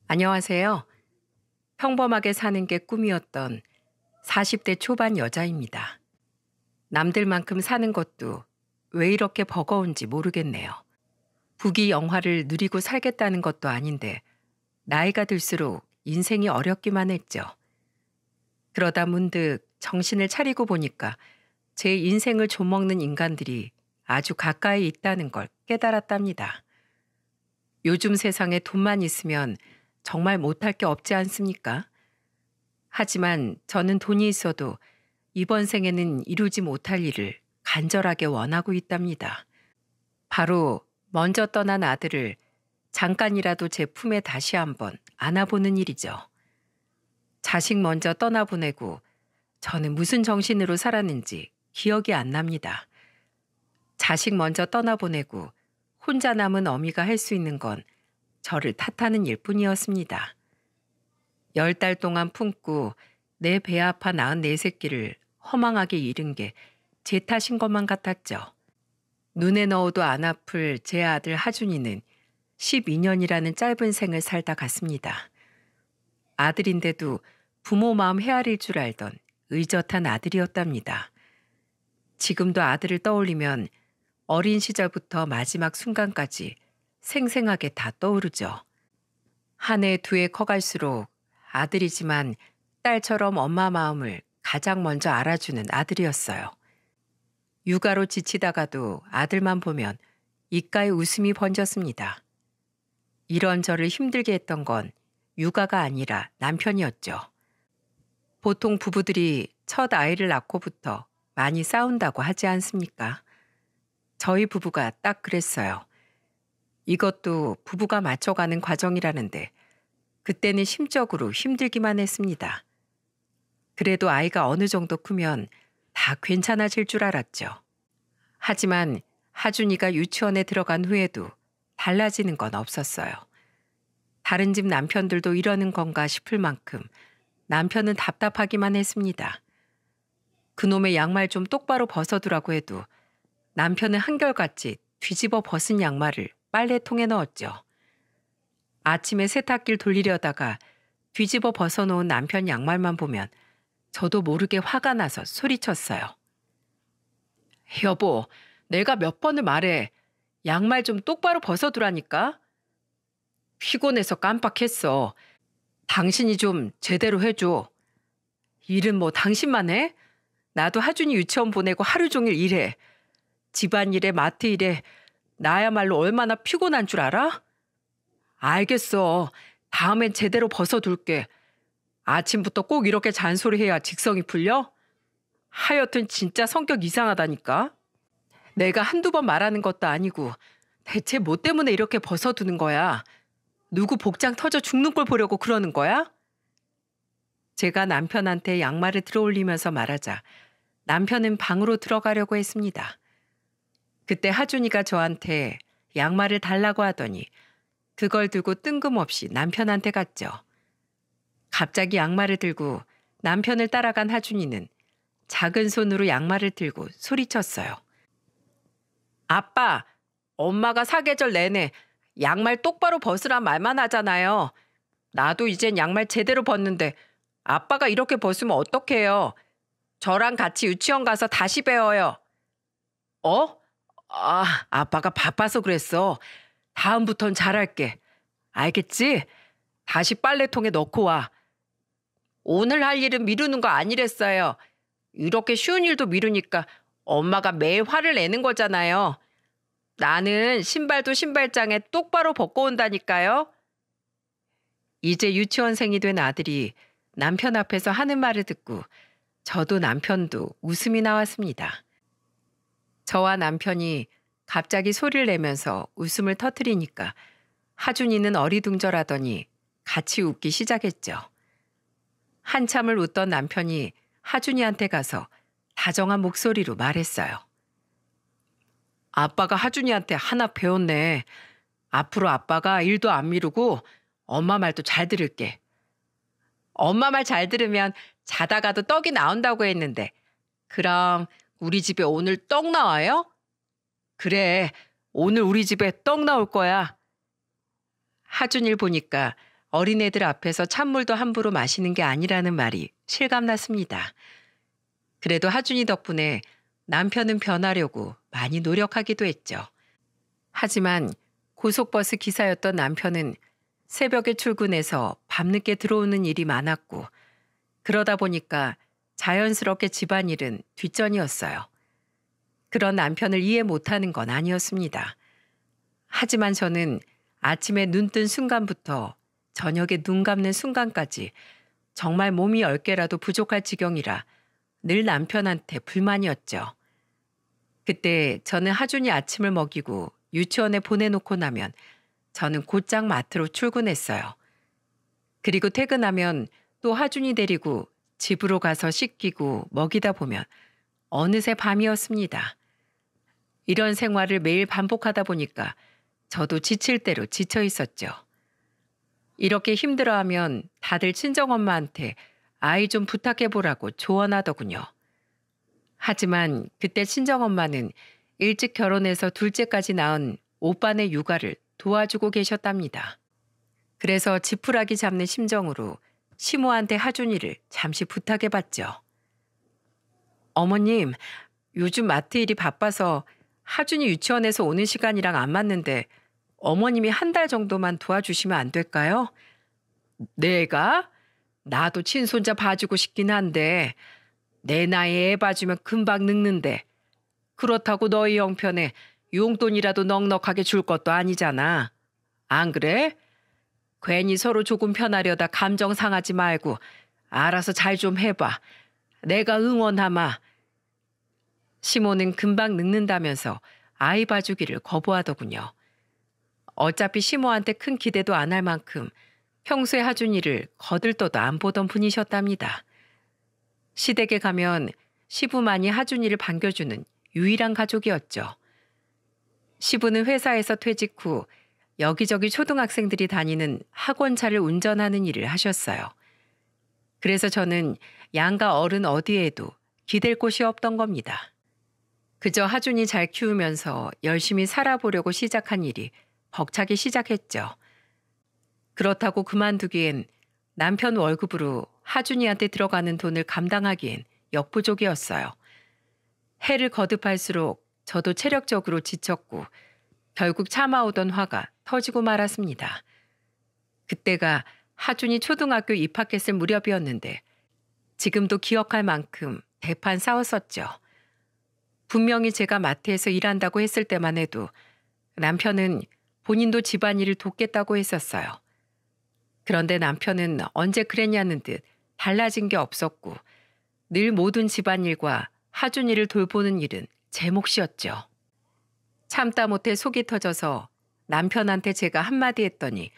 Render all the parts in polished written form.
안녕하세요. 평범하게 사는 게 꿈이었던 40대 초반 여자입니다. 남들만큼 사는 것도 왜 이렇게 버거운지 모르겠네요. 부귀 영화를 누리고 살겠다는 것도 아닌데 나이가 들수록 인생이 어렵기만 했죠. 그러다 문득 정신을 차리고 보니까 제 인생을 좀먹는 인간들이 아주 가까이 있다는 걸 깨달았답니다. 요즘 세상에 돈만 있으면 정말 못할 게 없지 않습니까? 하지만 저는 돈이 있어도 이번 생에는 이루지 못할 일을 간절하게 원하고 있답니다. 바로 먼저 떠난 아들을 잠깐이라도 제 품에 다시 한번 안아보는 일이죠. 자식 먼저 떠나보내고 저는 무슨 정신으로 살았는지 기억이 안 납니다. 자식 먼저 떠나보내고 혼자 남은 어미가 할 수 있는 건 저를 탓하는 일뿐이었습니다. 10달 동안 품고 내 배 아파 낳은 내 새끼를 허망하게 잃은 게 제 탓인 것만 같았죠. 눈에 넣어도 안 아플 제 아들 하준이는 12년이라는 짧은 생을 살다 갔습니다. 아들인데도 부모 마음 헤아릴 줄 알던 의젓한 아들이었답니다. 지금도 아들을 떠올리면 어린 시절부터 마지막 순간까지 생생하게 다 떠오르죠. 한 해 두 해 커갈수록 아들이지만 딸처럼 엄마 마음을 가장 먼저 알아주는 아들이었어요. 육아로 지치다가도 아들만 보면 입가에 웃음이 번졌습니다. 이런 저를 힘들게 했던 건 육아가 아니라 남편이었죠. 보통 부부들이 첫 아이를 낳고부터 많이 싸운다고 하지 않습니까? 저희 부부가 딱 그랬어요. 이것도 부부가 맞춰가는 과정이라는데 그때는 심적으로 힘들기만 했습니다. 그래도 아이가 어느 정도 크면 다 괜찮아질 줄 알았죠. 하지만 하준이가 유치원에 들어간 후에도 달라지는 건 없었어요. 다른 집 남편들도 이러는 건가 싶을 만큼 남편은 답답하기만 했습니다. 그놈의 양말 좀 똑바로 벗어두라고 해도 남편은 한결같이 뒤집어 벗은 양말을 빨래통에 넣었죠. 아침에 세탁기를 돌리려다가 뒤집어 벗어놓은 남편 양말만 보면 저도 모르게 화가 나서 소리쳤어요. 여보, 내가 몇 번을 말해. 양말 좀 똑바로 벗어두라니까. 피곤해서 깜빡했어. 당신이 좀 제대로 해줘. 일은 뭐 당신만 해? 나도 하준이 유치원 보내고 하루 종일 일해. 집안일에 마트 일에 나야말로 얼마나 피곤한 줄 알아? 알겠어. 다음엔 제대로 벗어둘게. 아침부터 꼭 이렇게 잔소리해야 직성이 풀려? 하여튼 진짜 성격 이상하다니까. 내가 한두 번 말하는 것도 아니고 대체 뭐 때문에 이렇게 벗어두는 거야? 누구 복장 터져 죽는 꼴 보려고 그러는 거야? 제가 남편한테 양말을 들어올리면서 말하자 남편은 방으로 들어가려고 했습니다. 그때 하준이가 저한테 양말을 달라고 하더니 그걸 들고 뜬금없이 남편한테 갔죠. 갑자기 양말을 들고 남편을 따라간 하준이는 작은 손으로 양말을 들고 소리쳤어요. 아빠, 엄마가 사계절 내내 양말 똑바로 벗으란 말만 하잖아요. 나도 이젠 양말 제대로 벗는데 아빠가 이렇게 벗으면 어떡해요? 저랑 같이 유치원 가서 다시 배워요. 어? 아빠가 바빠서 그랬어. 다음부턴 잘할게. 알겠지? 다시 빨래통에 넣고 와. 오늘 할 일은 미루는 거 아니랬어요. 이렇게 쉬운 일도 미루니까 엄마가 매일 화를 내는 거잖아요. 나는 신발도 신발장에 똑바로 벗고 온다니까요. 이제 유치원생이 된 아들이 남편 앞에서 하는 말을 듣고 저도 남편도 웃음이 나왔습니다. 저와 남편이 갑자기 소리를 내면서 웃음을 터뜨리니까 하준이는 어리둥절하더니 같이 웃기 시작했죠. 한참을 웃던 남편이 하준이한테 가서 다정한 목소리로 말했어요. 아빠가 하준이한테 하나 배웠네. 앞으로 아빠가 일도 안 미루고 엄마 말도 잘 들을게. 엄마 말 잘 들으면 자다가도 떡이 나온다고 했는데 그럼 우리 집에 오늘 떡 나와요? 그래, 오늘 우리 집에 떡 나올 거야. 하준이를 보니까 어린애들 앞에서 찬물도 함부로 마시는 게 아니라는 말이 실감났습니다. 그래도 하준이 덕분에 남편은 변하려고 많이 노력하기도 했죠. 하지만 고속버스 기사였던 남편은 새벽에 출근해서 밤늦게 들어오는 일이 많았고, 그러다 보니까 자연스럽게 집안일은 뒷전이었어요. 그런 남편을 이해 못하는 건 아니었습니다. 하지만 저는 아침에 눈 뜬 순간부터 저녁에 눈 감는 순간까지 정말 몸이 10개라도 부족할 지경이라 늘 남편한테 불만이었죠. 그때 저는 하준이 아침을 먹이고 유치원에 보내놓고 나면 저는 곧장 마트로 출근했어요. 그리고 퇴근하면 또 하준이 데리고 집으로 가서 씻기고 먹이다 보면 어느새 밤이었습니다. 이런 생활을 매일 반복하다 보니까 저도 지칠 대로 지쳐 있었죠. 이렇게 힘들어하면 다들 친정엄마한테 아이 좀 부탁해보라고 조언하더군요. 하지만 그때 친정엄마는 일찍 결혼해서 둘째까지 낳은 오빠네 육아를 도와주고 계셨답니다. 그래서 지푸라기 잡는 심정으로 시모한테 하준이를 잠시 부탁해봤죠. 어머님, 요즘 마트 일이 바빠서 하준이 유치원에서 오는 시간이랑 안 맞는데 어머님이 한 달 정도만 도와주시면 안 될까요? 내가? 나도 친손자 봐주고 싶긴 한데 내 나이에 애 봐주면 금방 늙는데 그렇다고 너희 형편에 용돈이라도 넉넉하게 줄 것도 아니잖아. 안 그래? 괜히 서로 조금 편하려다 감정 상하지 말고 알아서 잘 좀 해봐. 내가 응원하마. 시모는 금방 늙는다면서 아이 봐주기를 거부하더군요. 어차피 시모한테 큰 기대도 안 할 만큼 평소에 하준이를 거들떠도 안 보던 분이셨답니다. 시댁에 가면 시부만이 하준이를 반겨주는 유일한 가족이었죠. 시부는 회사에서 퇴직 후 여기저기 초등학생들이 다니는 학원차를 운전하는 일을 하셨어요. 그래서 저는 양가 어른 어디에도 기댈 곳이 없던 겁니다. 그저 하준이 잘 키우면서 열심히 살아보려고 시작한 일이 벅차기 시작했죠. 그렇다고 그만두기엔 남편 월급으로 하준이한테 들어가는 돈을 감당하기엔 역부족이었어요. 해를 거듭할수록 저도 체력적으로 지쳤고 결국 참아오던 화가 터지고 말았습니다. 그때가 하준이 초등학교 입학했을 무렵이었는데 지금도 기억할 만큼 대판 싸웠었죠. 분명히 제가 마트에서 일한다고 했을 때만 해도 남편은 본인도 집안일을 돕겠다고 했었어요. 그런데 남편은 언제 그랬냐는 듯 달라진 게 없었고 늘 모든 집안일과 하준이를 돌보는 일은 제 몫이었죠. 참다 못해 속이 터져서 남편한테 제가 한마디 했더니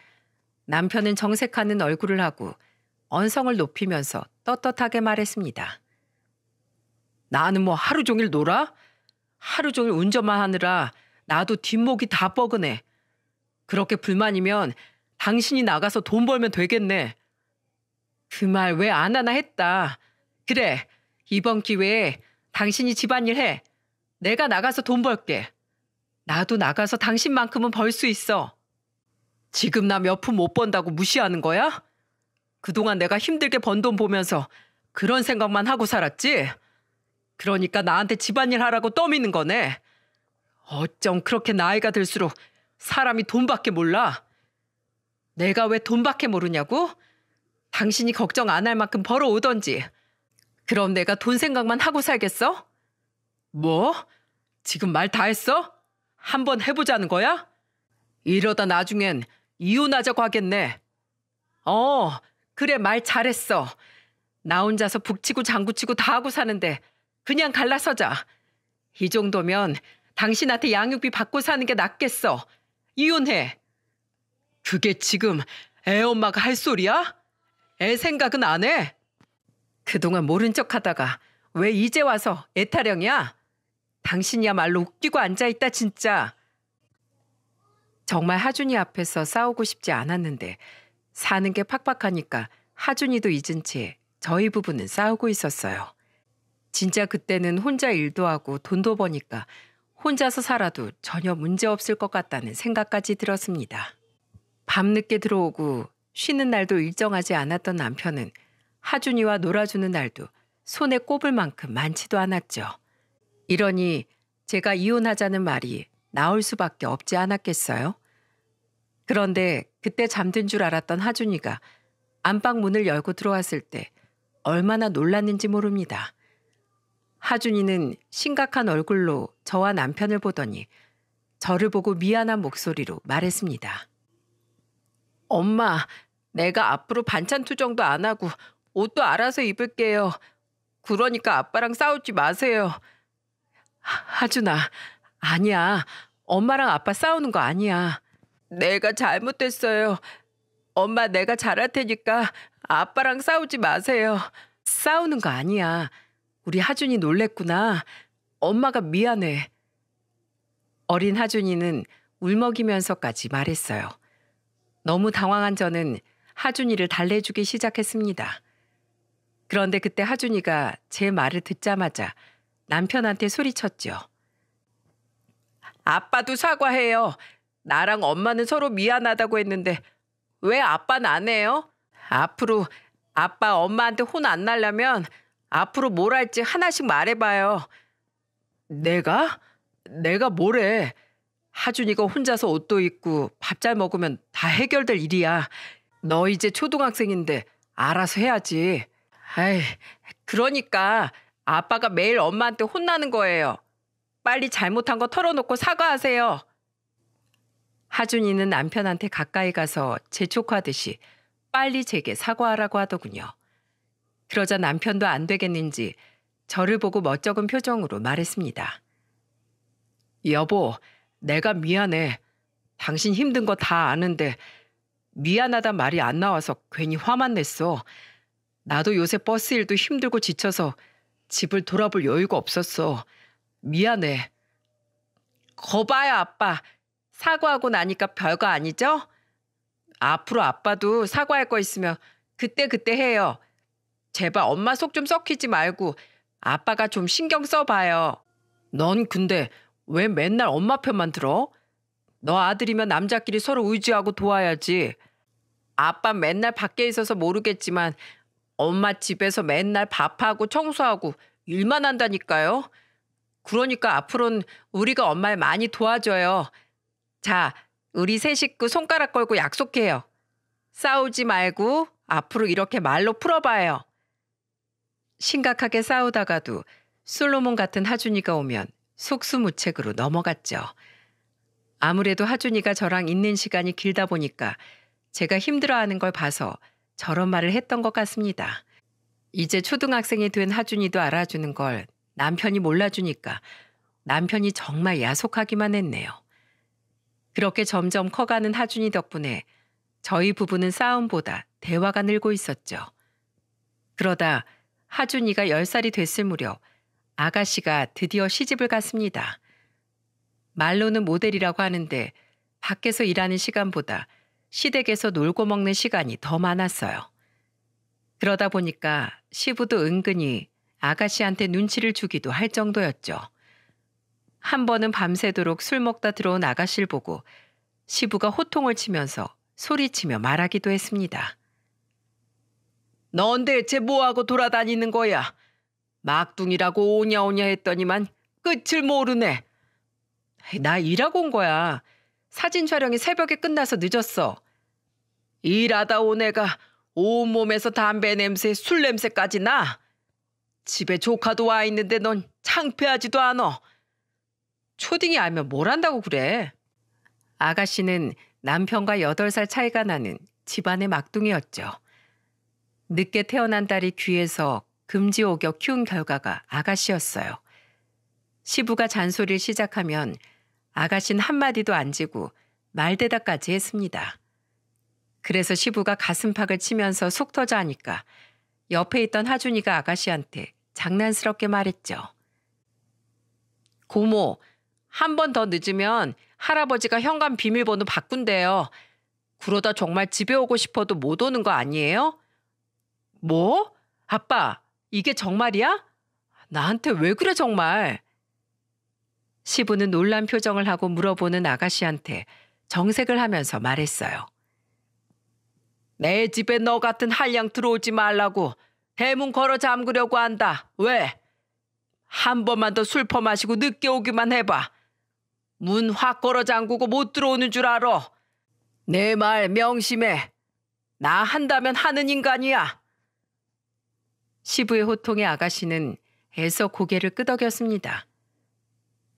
남편은 정색하는 얼굴을 하고 언성을 높이면서 떳떳하게 말했습니다. 나는 뭐 하루 종일 놀아? 하루 종일 운전만 하느라 나도 뒷목이 다 뻐근해. 그렇게 불만이면 당신이 나가서 돈 벌면 되겠네. 그 말 왜 안 하나 했다. 그래, 이번 기회에 당신이 집안일 해. 내가 나가서 돈 벌게. 나도 나가서 당신만큼은 벌 수 있어. 지금 나 몇 푼 못 번다고 무시하는 거야? 그동안 내가 힘들게 번 돈 보면서 그런 생각만 하고 살았지? 그러니까 나한테 집안일 하라고 떠미는 거네. 어쩜 그렇게 나이가 들수록 사람이 돈밖에 몰라? 내가 왜 돈밖에 모르냐고? 당신이 걱정 안 할 만큼 벌어오던지. 그럼 내가 돈 생각만 하고 살겠어? 뭐? 지금 말 다 했어? 한번 해보자는 거야? 이러다 나중엔 이혼하자고 하겠네. 그래, 말 잘했어. 나 혼자서 북치고 장구치고 다 하고 사는데 그냥 갈라서자. 이 정도면 당신한테 양육비 받고 사는 게 낫겠어. 이혼해. 그게 지금 애 엄마가 할 소리야? 애 생각은 안 해? 그동안 모른 척 하다가 왜 이제 와서 애 타령이야? 당신이야말로 웃기고 앉아있다 진짜. 정말 하준이 앞에서 싸우고 싶지 않았는데 사는 게 팍팍하니까 하준이도 잊은 채 저희 부부는 싸우고 있었어요. 진짜 그때는 혼자 일도 하고 돈도 버니까 혼자서 살아도 전혀 문제 없을 것 같다는 생각까지 들었습니다. 밤늦게 들어오고 쉬는 날도 일정하지 않았던 남편은 하준이와 놀아주는 날도 손에 꼽을 만큼 많지도 않았죠. 이러니 제가 이혼하자는 말이 나올 수밖에 없지 않았겠어요? 그런데 그때 잠든 줄 알았던 하준이가 안방 문을 열고 들어왔을 때 얼마나 놀랐는지 모릅니다. 하준이는 심각한 얼굴로 저와 남편을 보더니 저를 보고 미안한 목소리로 말했습니다. 엄마, 내가 앞으로 반찬 투정도 안 하고 옷도 알아서 입을게요. 그러니까 아빠랑 싸우지 마세요. 하준아, 아니야. 엄마랑 아빠 싸우는 거 아니야. 내가 잘못했어요. 엄마, 내가 잘할 테니까 아빠랑 싸우지 마세요. 싸우는 거 아니야. 우리 하준이 놀랬구나. 엄마가 미안해. 어린 하준이는 울먹이면서까지 말했어요. 너무 당황한 저는 하준이를 달래주기 시작했습니다. 그런데 그때 하준이가 제 말을 듣자마자 남편한테 소리쳤죠. 아빠도 사과해요. 나랑 엄마는 서로 미안하다고 했는데 왜 아빠는 안 해요? 앞으로 아빠 엄마한테 혼 안 날려면 앞으로 뭘 할지 하나씩 말해봐요. 내가? 내가 뭐래? 하준이가 혼자서 옷도 입고 밥 잘 먹으면 다 해결될 일이야. 너 이제 초등학생인데 알아서 해야지. 아이, 그러니까 아빠가 매일 엄마한테 혼나는 거예요. 빨리 잘못한 거 털어놓고 사과하세요. 하준이는 남편한테 가까이 가서 재촉하듯이 빨리 제게 사과하라고 하더군요. 그러자 남편도 안 되겠는지 저를 보고 멋쩍은 표정으로 말했습니다. 여보, 내가 미안해. 당신 힘든 거 다 아는데 미안하단 말이 안 나와서 괜히 화만 냈어. 나도 요새 버스 일도 힘들고 지쳐서 집을 돌아볼 여유가 없었어. 미안해. 거봐요, 아빠. 사과하고 나니까 별거 아니죠? 앞으로 아빠도 사과할 거 있으면 그때 해요. 제발 엄마 속 좀 썩히지 말고 아빠가 좀 신경 써봐요. 넌 근데 왜 맨날 엄마 편만 들어? 너 아들이면 남자끼리 서로 의지하고 도와야지. 아빠 맨날 밖에 있어서 모르겠지만 엄마 집에서 맨날 밥하고 청소하고 일만 한다니까요. 그러니까 앞으로는 우리가 엄마를 많이 도와줘요. 자, 우리 세 식구 손가락 걸고 약속해요. 싸우지 말고 앞으로 이렇게 말로 풀어봐요. 심각하게 싸우다가도 솔로몬 같은 하준이가 오면 속수무책으로 넘어갔죠. 아무래도 하준이가 저랑 있는 시간이 길다 보니까 제가 힘들어하는 걸 봐서 저런 말을 했던 것 같습니다. 이제 초등학생이 된 하준이도 알아주는 걸 남편이 몰라주니까 남편이 정말 야속하기만 했네요. 그렇게 점점 커가는 하준이 덕분에 저희 부부는 싸움보다 대화가 늘고 있었죠. 그러다 하준이가 10살이 됐을 무렵 아가씨가 드디어 시집을 갔습니다. 말로는 모델이라고 하는데 밖에서 일하는 시간보다 시댁에서 놀고 먹는 시간이 더 많았어요. 그러다 보니까 시부도 은근히 아가씨한테 눈치를 주기도 할 정도였죠. 한 번은 밤새도록 술 먹다 들어온 아가씨를 보고 시부가 호통을 치면서 소리치며 말하기도 했습니다. 넌 대체 뭐하고 돌아다니는 거야? 막둥이라고 오냐오냐 했더니만 끝을 모르네. 나 일하고 온 거야. 사진 촬영이 새벽에 끝나서 늦었어. 일하다 온 애가 온몸에서 담배 냄새, 술 냄새까지 나. 집에 조카도 와 있는데 넌 창피하지도 않아. 초딩이 알면 뭘 한다고 그래. 아가씨는 남편과 8살 차이가 나는 집안의 막둥이였죠. 늦게 태어난 딸이 귀에서 금지옥여 키운 결과가 아가씨였어요. 시부가 잔소리를 시작하면 아가씨는 한마디도 안 지고 말대답까지 했습니다. 그래서 시부가 가슴팍을 치면서 속 터져 하니까 옆에 있던 하준이가 아가씨한테 장난스럽게 말했죠. 고모, 한 번 더 늦으면 할아버지가 현관 비밀번호 바꾼대요. 그러다 정말 집에 오고 싶어도 못 오는 거 아니에요? 뭐? 아빠, 이게 정말이야? 나한테 왜 그래 정말? 시부는 놀란 표정을 하고 물어보는 아가씨한테 정색을 하면서 말했어요. 내 집에 너 같은 한량 들어오지 말라고 대문 걸어 잠그려고 한다. 왜? 한 번만 더 술 퍼마시고 늦게 오기만 해봐. 문 확 걸어 잠그고 못 들어오는 줄 알아. 내 말 명심해. 나 한다면 하는 인간이야. 시부의 호통에 아가씨는 애써 고개를 끄덕였습니다.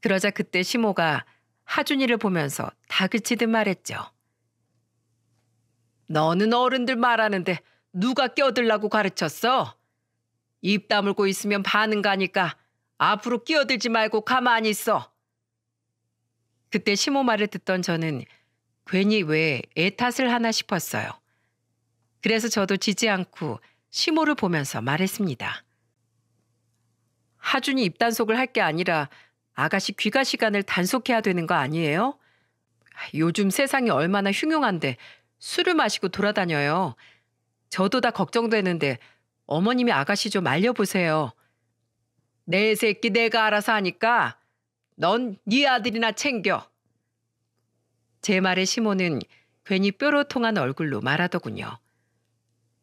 그러자 그때 시모가 하준이를 보면서 다그치듯 말했죠. 너는 어른들 말하는데 누가 끼어들라고 가르쳤어? 입 다물고 있으면 반응 가니까 앞으로 끼어들지 말고 가만히 있어. 그때 시모 말을 듣던 저는 괜히 왜 애 탓을 하나 싶었어요. 그래서 저도 지지 않고 시모를 보면서 말했습니다. 하준이 입단속을 할 게 아니라 아가씨 귀가 시간을 단속해야 되는 거 아니에요? 요즘 세상이 얼마나 흉흉한데 술을 마시고 돌아다녀요. 저도 다 걱정되는데 어머님이 아가씨 좀 말려보세요. 내 새끼 내가 알아서 하니까 넌 네 아들이나 챙겨. 제 말에 시모는 괜히 뾰로통한 얼굴로 말하더군요.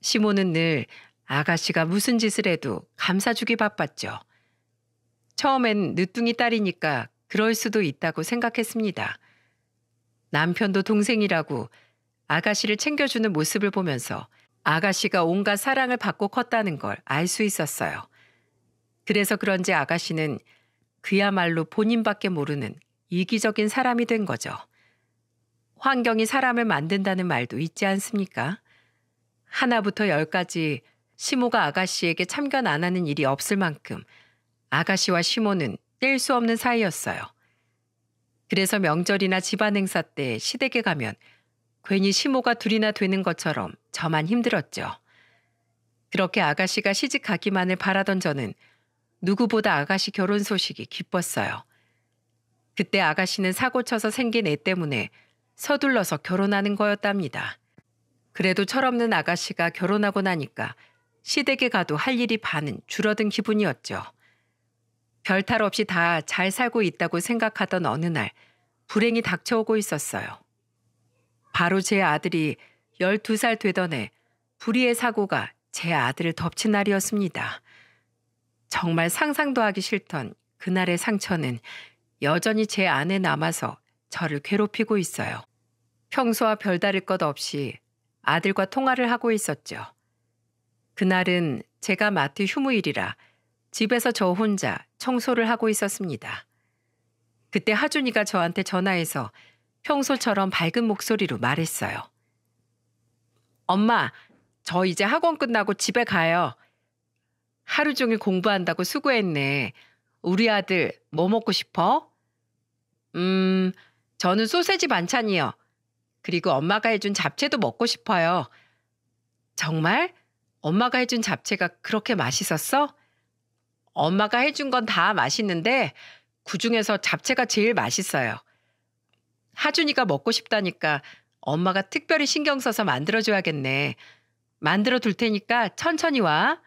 시모는 늘 아가씨가 무슨 짓을 해도 감사주기 바빴죠. 처음엔 늦둥이 딸이니까 그럴 수도 있다고 생각했습니다. 남편도 동생이라고 아가씨를 챙겨주는 모습을 보면서 아가씨가 온갖 사랑을 받고 컸다는 걸 알 수 있었어요. 그래서 그런지 아가씨는 그야말로 본인밖에 모르는 이기적인 사람이 된 거죠. 환경이 사람을 만든다는 말도 있지 않습니까? 하나부터 열까지 시모가 아가씨에게 참견 안 하는 일이 없을 만큼 아가씨와 시모는 뗄 수 없는 사이였어요. 그래서 명절이나 집안 행사 때 시댁에 가면 괜히 시모가 둘이나 되는 것처럼 저만 힘들었죠. 그렇게 아가씨가 시집 가기만을 바라던 저는 누구보다 아가씨 결혼 소식이 기뻤어요. 그때 아가씨는 사고 쳐서 생긴 애 때문에 서둘러서 결혼하는 거였답니다. 그래도 철없는 아가씨가 결혼하고 나니까 시댁에 가도 할 일이 반은 줄어든 기분이었죠. 별탈 없이 다 잘 살고 있다고 생각하던 어느 날 불행이 닥쳐오고 있었어요. 바로 제 아들이 12살 되던 해 불의의 사고가 제 아들을 덮친 날이었습니다. 정말 상상도 하기 싫던 그날의 상처는 여전히 제 안에 남아서 저를 괴롭히고 있어요. 평소와 별다를 것 없이 아들과 통화를 하고 있었죠. 그날은 제가 마트 휴무일이라 집에서 저 혼자 청소를 하고 있었습니다. 그때 하준이가 저한테 전화해서 평소처럼 밝은 목소리로 말했어요. 엄마, 저 이제 학원 끝나고 집에 가요. 하루 종일 공부한다고 수고했네. 우리 아들 뭐 먹고 싶어? 저는 소세지 반찬이요. 그리고 엄마가 해준 잡채도 먹고 싶어요. 정말? 엄마가 해준 잡채가 그렇게 맛있었어? 엄마가 해준 건 다 맛있는데 그중에서 잡채가 제일 맛있어요. 하준이가 먹고 싶다니까 엄마가 특별히 신경 써서 만들어줘야겠네. 만들어 둘 테니까 천천히 와.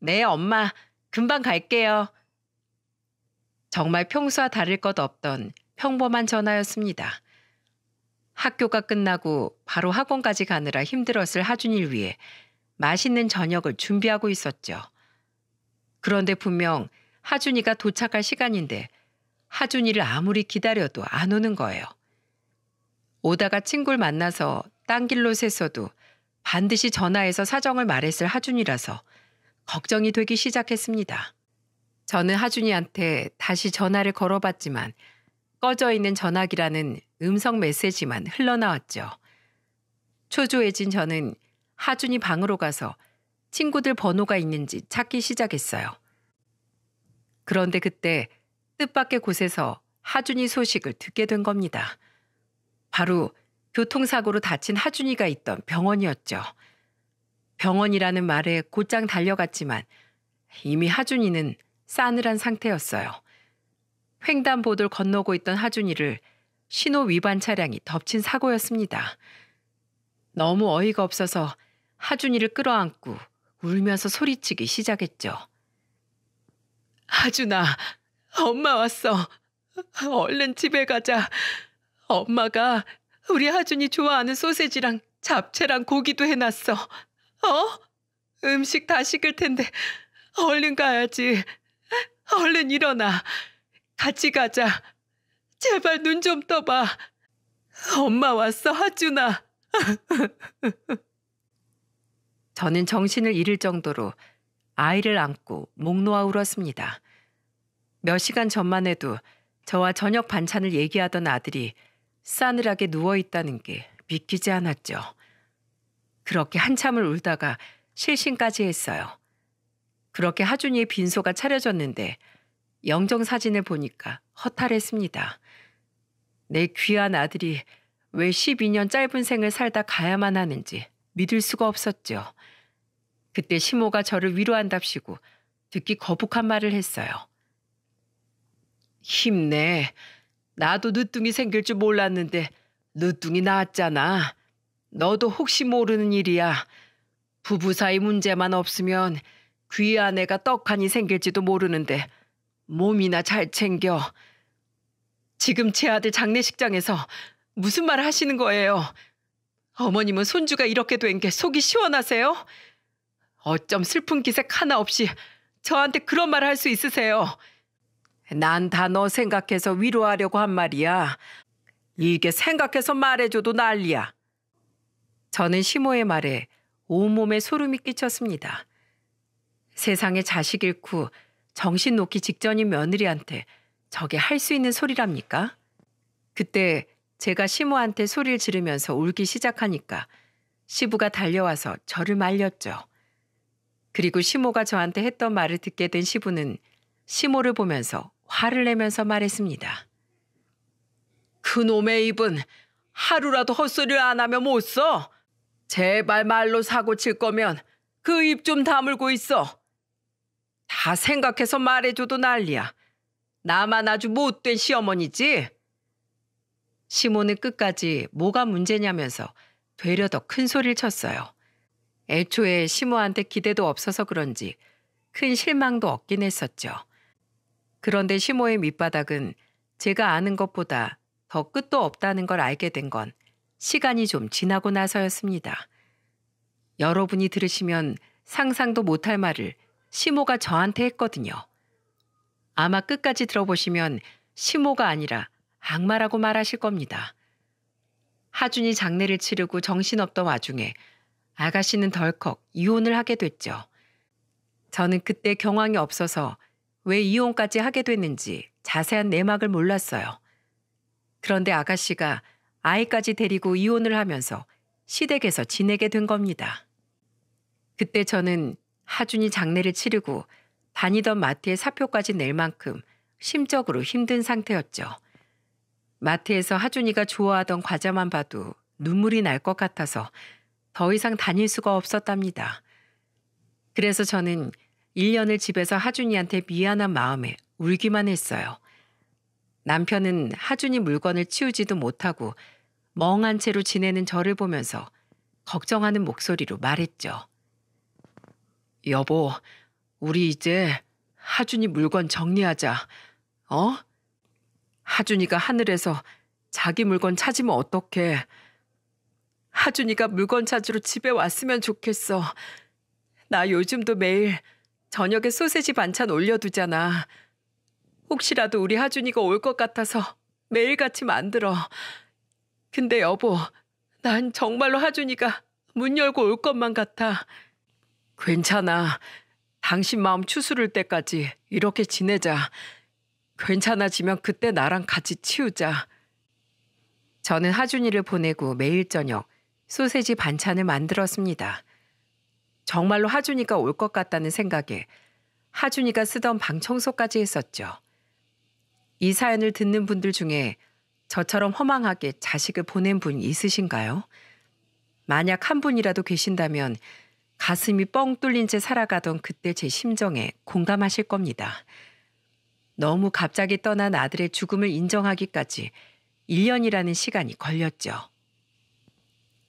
네, 엄마. 금방 갈게요. 정말 평소와 다를 것 없던 평범한 전화였습니다. 학교가 끝나고 바로 학원까지 가느라 힘들었을 하준이를 위해 맛있는 저녁을 준비하고 있었죠. 그런데 분명 하준이가 도착할 시간인데 하준이를 아무리 기다려도 안 오는 거예요. 오다가 친구를 만나서 딴 길로 샜어도 반드시 전화해서 사정을 말했을 하준이라서 걱정이 되기 시작했습니다. 저는 하준이한테 다시 전화를 걸어봤지만 꺼져 있는 전화기라는 음성 메시지만 흘러나왔죠. 초조해진 저는 하준이 방으로 가서 친구들 번호가 있는지 찾기 시작했어요. 그런데 그때 뜻밖의 곳에서 하준이 소식을 듣게 된 겁니다. 바로 교통사고로 다친 하준이가 있던 병원이었죠. 병원이라는 말에 곧장 달려갔지만 이미 하준이는 싸늘한 상태였어요. 횡단보도를 건너고 있던 하준이를 신호 위반 차량이 덮친 사고였습니다. 너무 어이가 없어서 하준이를 끌어안고 울면서 소리치기 시작했죠. 하준아, 엄마 왔어. 얼른 집에 가자. 엄마가 우리 하준이 좋아하는 소세지랑 잡채랑 고기도 해놨어. 음식 다 식을 텐데 얼른 가야지. 얼른 일어나. 같이 가자. 제발 눈 좀 떠봐. 엄마 왔어, 하준아. 저는 정신을 잃을 정도로 아이를 안고 목 놓아 울었습니다. 몇 시간 전만 해도 저와 저녁 반찬을 얘기하던 아들이 싸늘하게 누워있다는 게 믿기지 않았죠. 그렇게 한참을 울다가 실신까지 했어요. 그렇게 하준이의 빈소가 차려졌는데 영정사진을 보니까 허탈했습니다. 내 귀한 아들이 왜 12년 짧은 생을 살다 가야만 하는지 믿을 수가 없었죠. 그때 시모가 저를 위로한답시고 듣기 거북한 말을 했어요. 힘내. 나도 늦둥이 생길 줄 몰랐는데 늦둥이 낳았잖아. 너도 혹시 모르는 일이야. 부부 사이 문제만 없으면 귀한 애가 떡하니 생길지도 모르는데 몸이나 잘 챙겨. 지금 제 아들 장례식장에서 무슨 말 하시는 거예요? 어머님은 손주가 이렇게 된 게 속이 시원하세요? 어쩜 슬픈 기색 하나 없이 저한테 그런 말 할 수 있으세요? 난 다 너 생각해서 위로하려고 한 말이야. 이게 생각해서 말해줘도 난리야. 저는 시모의 말에 온몸에 소름이 끼쳤습니다. 세상에 자식 잃고 정신 놓기 직전인 며느리한테 저게 할 수 있는 소리랍니까? 그때 제가 시모한테 소리를 지르면서 울기 시작하니까 시부가 달려와서 저를 말렸죠. 그리고 시모가 저한테 했던 말을 듣게 된 시부는 시모를 보면서 화를 내면서 말했습니다. 그놈의 입은 하루라도 헛소리를 안 하면 못 써. 제발 말로 사고 칠 거면 그 입 좀 다물고 있어. 다 생각해서 말해줘도 난리야. 나만 아주 못된 시어머니지? 시모는 끝까지 뭐가 문제냐면서 되려 더 큰 소리를 쳤어요. 애초에 시모한테 기대도 없어서 그런지 큰 실망도 얻긴 했었죠. 그런데 시모의 밑바닥은 제가 아는 것보다 더 끝도 없다는 걸 알게 된 건 시간이 좀 지나고 나서였습니다. 여러분이 들으시면 상상도 못할 말을 시모가 저한테 했거든요. 아마 끝까지 들어보시면 시모가 아니라 악마라고 말하실 겁니다. 하준이 장례를 치르고 정신없던 와중에 아가씨는 덜컥 이혼을 하게 됐죠. 저는 그때 경황이 없어서 왜 이혼까지 하게 됐는지 자세한 내막을 몰랐어요. 그런데 아가씨가 아이까지 데리고 이혼을 하면서 시댁에서 지내게 된 겁니다. 그때 저는 하준이 장례를 치르고 다니던 마트에 사표까지 낼 만큼 심적으로 힘든 상태였죠. 마트에서 하준이가 좋아하던 과자만 봐도 눈물이 날 것 같아서 더 이상 다닐 수가 없었답니다. 그래서 저는 1년을 집에서 하준이한테 미안한 마음에 울기만 했어요. 남편은 하준이 물건을 치우지도 못하고 멍한 채로 지내는 저를 보면서 걱정하는 목소리로 말했죠. 여보, 우리 이제 하준이 물건 정리하자. 하준이가 하늘에서 자기 물건 찾으면 어떡해. 하준이가 물건 찾으러 집에 왔으면 좋겠어. 나 요즘도 매일 저녁에 소세지 반찬 올려두잖아. 혹시라도 우리 하준이가 올 것 같아서 매일같이 만들어. 근데 여보, 난 정말로 하준이가 문 열고 올 것만 같아. 괜찮아. 당신 마음 추스를 때까지 이렇게 지내자. 괜찮아지면 그때 나랑 같이 치우자. 저는 하준이를 보내고 매일 저녁 소세지 반찬을 만들었습니다. 정말로 하준이가 올 것 같다는 생각에 하준이가 쓰던 방 청소까지 했었죠. 이 사연을 듣는 분들 중에 저처럼 허망하게 자식을 보낸 분 있으신가요? 만약 한 분이라도 계신다면 가슴이 뻥 뚫린 채 살아가던 그때 제 심정에 공감하실 겁니다. 너무 갑자기 떠난 아들의 죽음을 인정하기까지 1년이라는 시간이 걸렸죠.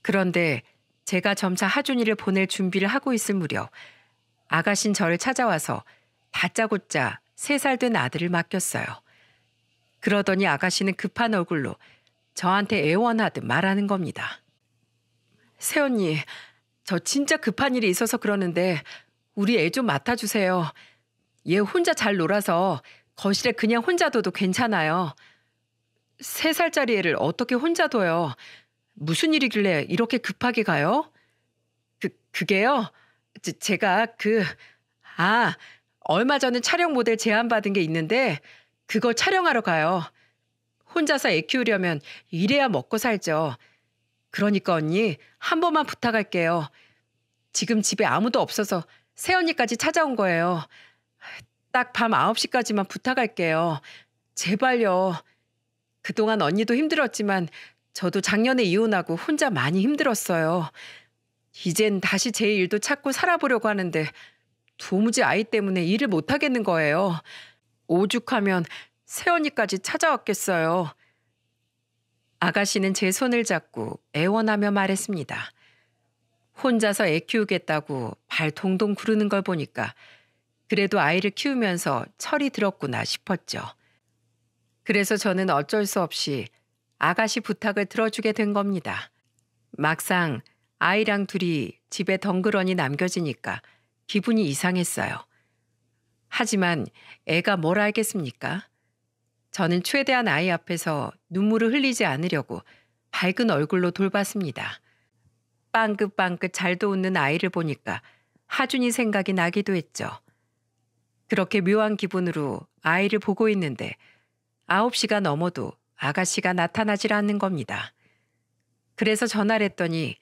그런데 제가 점차 하준이를 보낼 준비를 하고 있을 무렵 아가씨는 저를 찾아와서 다짜고짜 3살 된 아들을 맡겼어요. 그러더니 아가씨는 급한 얼굴로 저한테 애원하듯 말하는 겁니다. 새언니, 저 진짜 급한 일이 있어서 그러는데 우리 애 좀 맡아주세요. 얘 혼자 잘 놀아서 거실에 그냥 혼자 둬도 괜찮아요. 3살짜리 애를 어떻게 혼자 둬요? 무슨 일이길래 이렇게 급하게 가요? 그게요? 제가 얼마 전에 촬영 모델 제안받은 게 있는데 그걸 촬영하러 가요. 혼자서 애 키우려면 이래야 먹고 살죠. 그러니까 언니, 한 번만 부탁할게요. 지금 집에 아무도 없어서 새언니까지 찾아온 거예요. 딱 밤 9시까지만 부탁할게요. 제발요. 그동안 언니도 힘들었지만 저도 작년에 이혼하고 혼자 많이 힘들었어요. 이젠 다시 제 일도 찾고 살아보려고 하는데 도무지 아이 때문에 일을 못 하겠는 거예요. 오죽하면 새언니까지 찾아왔겠어요. 아가씨는 제 손을 잡고 애원하며 말했습니다. 혼자서 애 키우겠다고 발 동동 구르는 걸 보니까 그래도 아이를 키우면서 철이 들었구나 싶었죠. 그래서 저는 어쩔 수 없이 아가씨 부탁을 들어주게 된 겁니다. 막상 아이랑 둘이 집에 덩그러니 남겨지니까 기분이 이상했어요. 하지만 애가 뭘 알겠습니까? 저는 최대한 아이 앞에서 눈물을 흘리지 않으려고 밝은 얼굴로 돌봤습니다. 빵긋빵긋 잘도 웃는 아이를 보니까 하준이 생각이 나기도 했죠. 그렇게 묘한 기분으로 아이를 보고 있는데 9시가 넘어도 아가씨가 나타나질 않는 겁니다. 그래서 전화를 했더니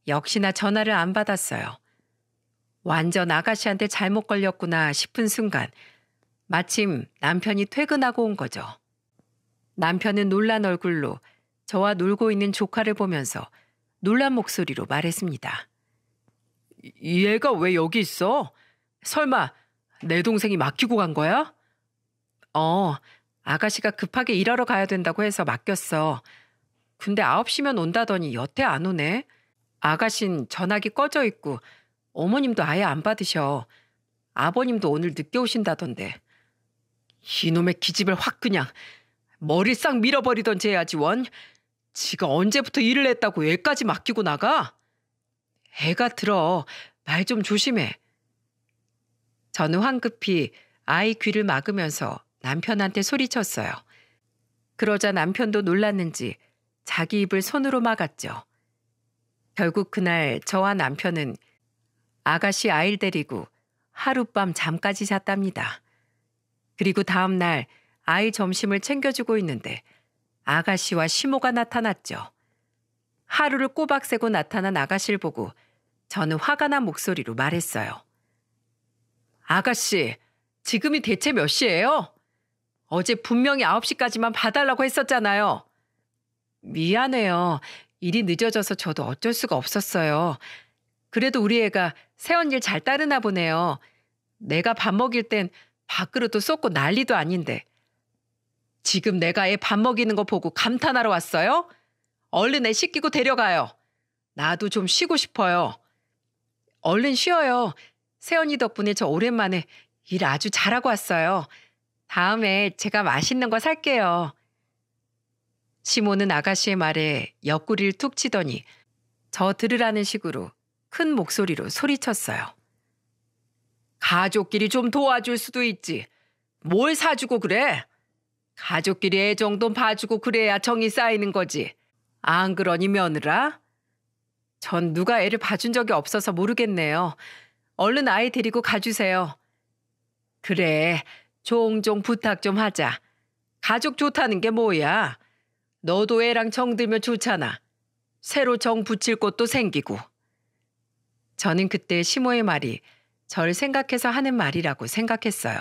역시나 전화를 안 받았어요. 완전 아가씨한테 잘못 걸렸구나 싶은 순간 마침 남편이 퇴근하고 온 거죠. 남편은 놀란 얼굴로 저와 놀고 있는 조카를 보면서 놀란 목소리로 말했습니다. 얘가 왜 여기 있어? 설마 내 동생이 맡기고 간 거야? 아가씨가 급하게 일하러 가야 된다고 해서 맡겼어. 근데 9시면 온다더니 여태 안 오네. 아가씨는 전화기 꺼져 있고 어머님도 아예 안 받으셔. 아버님도 오늘 늦게 오신다던데. 이놈의 기집을 확 그냥 머리 싹 밀어버리던지 해야지 원. 지가 언제부터 일을 했다고 애까지 맡기고 나가? 애가 들어. 말 좀 조심해. 저는 황급히 아이 귀를 막으면서 남편한테 소리쳤어요. 그러자 남편도 놀랐는지 자기 입을 손으로 막았죠. 결국 그날 저와 남편은 아가씨 아이를 데리고 하룻밤 잠까지 잤답니다. 그리고 다음 날 아이 점심을 챙겨주고 있는데 아가씨와 시모가 나타났죠. 하루를 꼬박 새고 나타난 아가씨를 보고 저는 화가 난 목소리로 말했어요. 아가씨, 지금이 대체 몇 시예요? 어제 분명히 9시까지만 봐달라고 했었잖아요. 미안해요. 일이 늦어져서 저도 어쩔 수가 없었어요. 그래도 우리 애가 새언니를 잘 따르나 보네요. 내가 밥 먹일 땐 밥그릇도 쏟고 난리도 아닌데. 지금 내가 애 밥 먹이는 거 보고 감탄하러 왔어요? 얼른 애 씻기고 데려가요. 나도 좀 쉬고 싶어요. 얼른 쉬어요. 새언니 덕분에 저 오랜만에 일 아주 잘하고 왔어요. 다음에 제가 맛있는 거 살게요. 시모는 아가씨의 말에 옆구리를 툭 치더니 저 들으라는 식으로 큰 목소리로 소리쳤어요. 가족끼리 좀 도와줄 수도 있지. 뭘 사주고 그래? 가족끼리 애 정도는 봐주고 그래야 정이 쌓이는 거지. 안 그러니 며느라? 전 누가 애를 봐준 적이 없어서 모르겠네요. 얼른 아이 데리고 가주세요. 그래, 종종 부탁 좀 하자. 가족 좋다는 게 뭐야? 너도 애랑 정들면 좋잖아. 새로 정 붙일 곳도 생기고. 저는 그때 시모의 말이 절 생각해서 하는 말이라고 생각했어요.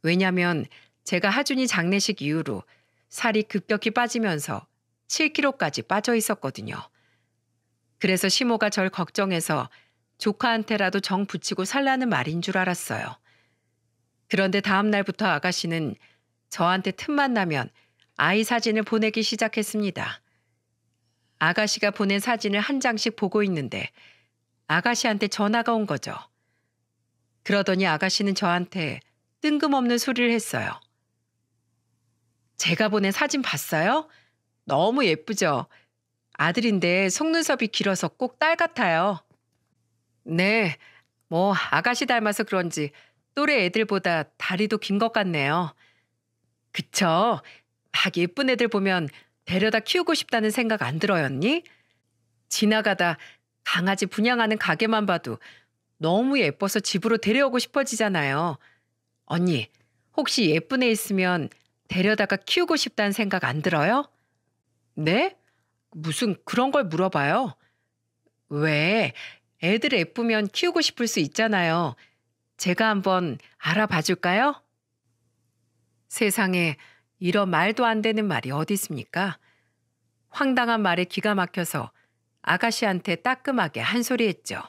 왜냐면 제가 하준이 장례식 이후로 살이 급격히 빠지면서 7kg까지 빠져 있었거든요. 그래서 시모가 절 걱정해서 조카한테라도 정 붙이고 살라는 말인 줄 알았어요. 그런데 다음 날부터 아가씨는 저한테 틈만 나면 아이 사진을 보내기 시작했습니다. 아가씨가 보낸 사진을 한 장씩 보고 있는데 아가씨한테 전화가 온 거죠. 그러더니 아가씨는 저한테 뜬금없는 소리를 했어요. 제가 보낸 사진 봤어요? 너무 예쁘죠? 아들인데 속눈썹이 길어서 꼭 딸 같아요. 네, 뭐 아가씨 닮아서 그런지 또래 애들보다 다리도 긴 것 같네요. 그쵸? 막 예쁜 애들 보면 데려다 키우고 싶다는 생각 안 들어요, 언니? 지나가다 강아지 분양하는 가게만 봐도 너무 예뻐서 집으로 데려오고 싶어지잖아요. 언니, 혹시 예쁜 애 있으면 데려다가 키우고 싶다는 생각 안 들어요? 네? 무슨 그런 걸 물어봐요? 왜? 애들 예쁘면 키우고 싶을 수 있잖아요. 제가 한번 알아봐 줄까요? 세상에 이런 말도 안 되는 말이 어디 있습니까? 황당한 말에 기가 막혀서 아가씨한테 따끔하게 한 소리 했죠.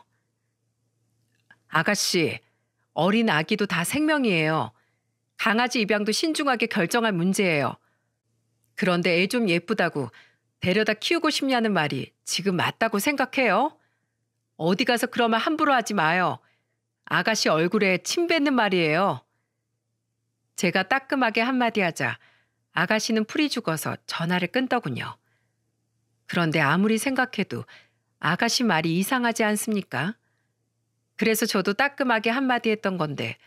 아가씨, 어린 아기도 다 생명이에요. 강아지 입양도 신중하게 결정할 문제예요. 그런데 애 좀 예쁘다고 데려다 키우고 싶냐는 말이 지금 맞다고 생각해요? 어디 가서 그런 말 함부로 하지 마요. 아가씨 얼굴에 침 뱉는 말이에요. 제가 따끔하게 한마디 하자 아가씨는 풀이 죽어서 전화를 끊더군요. 그런데 아무리 생각해도 아가씨 말이 이상하지 않습니까? 그래서 저도 따끔하게 한마디 했던 건데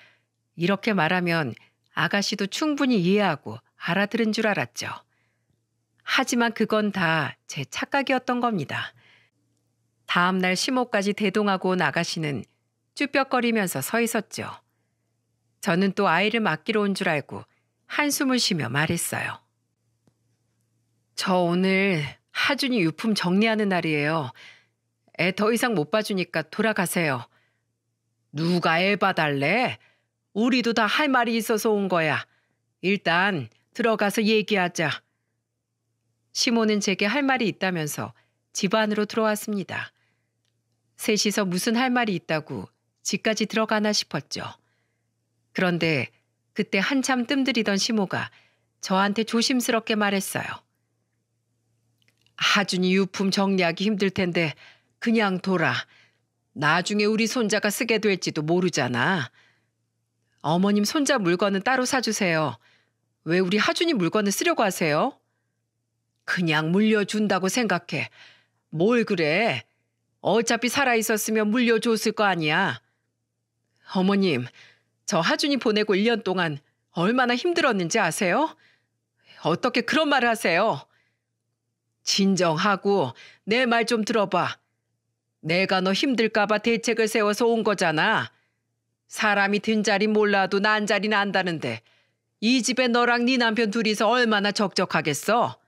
이렇게 말하면 아가씨도 충분히 이해하고 알아들은 줄 알았죠. 하지만 그건 다 제 착각이었던 겁니다. 다음 날 시모까지 대동하고 온 아가씨는 쭈뼛거리면서 서 있었죠. 저는 또 아이를 맡기러 온 줄 알고 한숨을 쉬며 말했어요. 저 오늘 하준이 유품 정리하는 날이에요. 애 더 이상 못 봐주니까 돌아가세요. 누가 애 봐달래? 우리도 다 할 말이 있어서 온 거야. 일단 들어가서 얘기하자. 시모는 제게 할 말이 있다면서 집 안으로 들어왔습니다. 셋이서 무슨 할 말이 있다고 집까지 들어가나 싶었죠. 그런데 그때 한참 뜸들이던 시모가 저한테 조심스럽게 말했어요. 하준이 유품 정리하기 힘들 텐데 그냥 둬라. 나중에 우리 손자가 쓰게 될지도 모르잖아. 어머님 손자 물건은 따로 사주세요. 왜 우리 하준이 물건을 쓰려고 하세요? 그냥 물려준다고 생각해. 뭘 그래? 어차피 살아있었으면 물려줬을 거 아니야. 어머님, 저 하준이 보내고 1년 동안 얼마나 힘들었는지 아세요? 어떻게 그런 말을 하세요? 진정하고 내 말 좀 들어봐. 내가 너 힘들까 봐 대책을 세워서 온 거잖아. 사람이 든 자리 몰라도 난 자리는 안다는데 이 집에 너랑 네 남편 둘이서 얼마나 적적하겠어?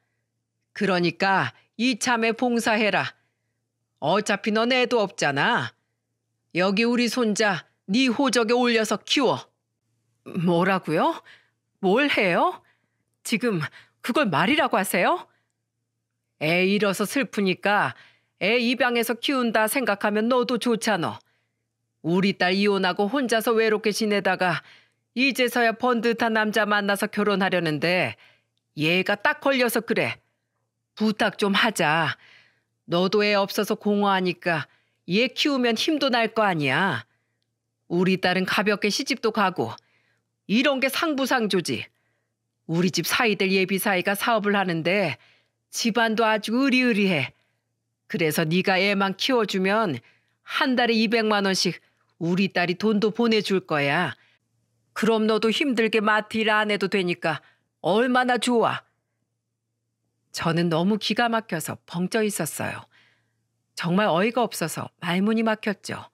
그러니까 이참에 봉사해라. 어차피 넌 애도 없잖아. 여기 우리 손자 네 호적에 올려서 키워. 뭐라고요? 뭘 해요? 지금 그걸 말이라고 하세요? 애 잃어서 슬프니까 애 입양해서 키운다 생각하면 너도 좋잖아. 우리 딸 이혼하고 혼자서 외롭게 지내다가 이제서야 번듯한 남자 만나서 결혼하려는데 얘가 딱 걸려서 그래. 부탁 좀 하자. 너도 애 없어서 공허하니까 얘 키우면 힘도 날 거 아니야. 우리 딸은 가볍게 시집도 가고 이런 게 상부상조지. 우리 집 사이들 예비 사이가 사업을 하는데 집안도 아주 으리으리해. 그래서 네가 애만 키워주면 한 달에 200만 원씩 우리 딸이 돈도 보내줄 거야. 그럼 너도 힘들게 마트 일 안 해도 되니까 얼마나 좋아. 저는 너무 기가 막혀서 벙쪄 있었어요. 정말 어이가 없어서 말문이 막혔죠.